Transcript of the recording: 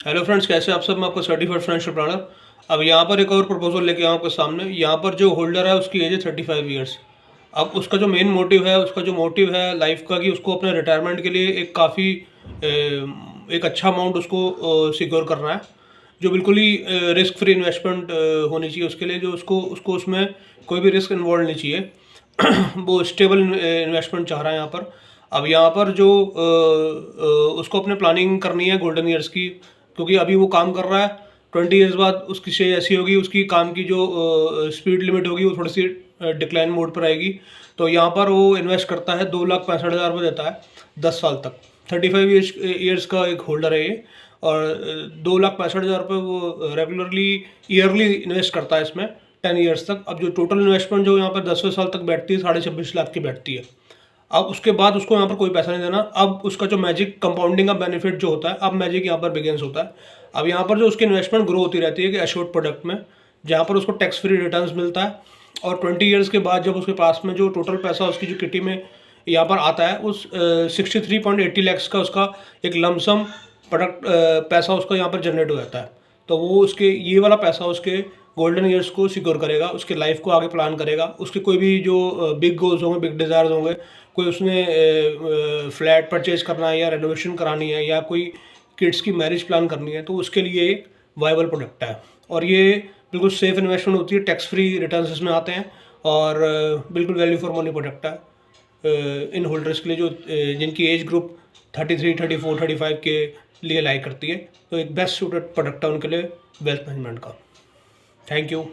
Hello friends, कैसे आप सब। मैं आपका सर्टिफाइड फाइनेंशियल प्लानर। अब यहाँ पर एक और प्रपोजल लेके आऊँ आपके सामने। यहाँ पर जो होल्डर है उसकी एज है 35 ईयर्स। अब उसका जो मेन मोटिव है, उसका जो मोटिव है लाइफ का, कि उसको अपने रिटायरमेंट के लिए एक काफ़ी एक अच्छा अमाउंट उसको सिक्योर करना है, जो बिल्कुल ही रिस्क फ्री इन्वेस्टमेंट होनी चाहिए उसके लिए, जो उसको उसको उसमें कोई भी रिस्क इन्वॉल्व नहीं चाहिए। वो स्टेबल इन्वेस्टमेंट चाह रहा है यहाँ पर। अब यहाँ पर जो उसको अपने प्लानिंग करनी है गोल्डन ईयर्स की, क्योंकि अभी वो काम कर रहा है। 20 ईयर्स बाद उसकी स्टेज ऐसी होगी, उसकी काम की जो स्पीड लिमिट होगी वो थोड़ी सी डिक्लाइन मोड पर आएगी। तो यहाँ पर वो इन्वेस्ट करता है, 2,65,000 रुपये देता है 10 साल तक। 35 ईयर्स का एक होल्डर है ये, और 2,65,000 रुपये वो रेगुलरली ईयरली इन्वेस्ट करता है इसमें 10 ईयर्स तक। अब जो टोटल इन्वेस्टमेंट जो यहाँ पर 10वें साल तक बैठती है 26.5 लाख की बैठती है। अब उसके बाद उसको यहाँ पर कोई पैसा नहीं देना। अब उसका जो मैजिक कंपाउंडिंग का बेनिफिट जो होता है, अब मैजिक यहाँ पर बिगिंस होता है। अब यहाँ पर जो उसकी इन्वेस्टमेंट ग्रो होती रहती है कि एश्योर्ड प्रोडक्ट में, जहाँ पर उसको टैक्स फ्री रिटर्न्स मिलता है। और 20 ईयर्स के बाद जब उसके पास में जो टोटल पैसा उसकी जो किटी में यहाँ पर आता है, उस 63.80 लैक्स का उसका एक लमसम प्रोडक्ट पैसा उसका यहाँ पर जनरेट हो जाता है। तो वो उसके ये वाला पैसा उसके गोल्डन ईयर्स को सिक्योर करेगा, उसके लाइफ को आगे प्लान करेगा। उसके कोई भी जो बिग गोल्स होंगे, बिग डिज़ायर्स होंगे, कोई उसने फ्लैट परचेज करना है या रेनोवेशन करानी है या कोई किड्स की मैरिज प्लान करनी है, तो उसके लिए एक वाइबल प्रोडक्ट है। और ये बिल्कुल सेफ इन्वेस्टमेंट होती है, टैक्स फ्री रिटर्न्स इसमें आते हैं, और बिल्कुल वैल्यू फॉर मनी प्रोडक्ट है इन होल्डर्स के लिए, जो जिनकी एज ग्रुप 33, 34, 35 के लिए लाइक करती है। तो एक बेस्ट सूटेड प्रोडक्ट है उनके लिए वेल्थ मैनेजमेंट का। Thank you.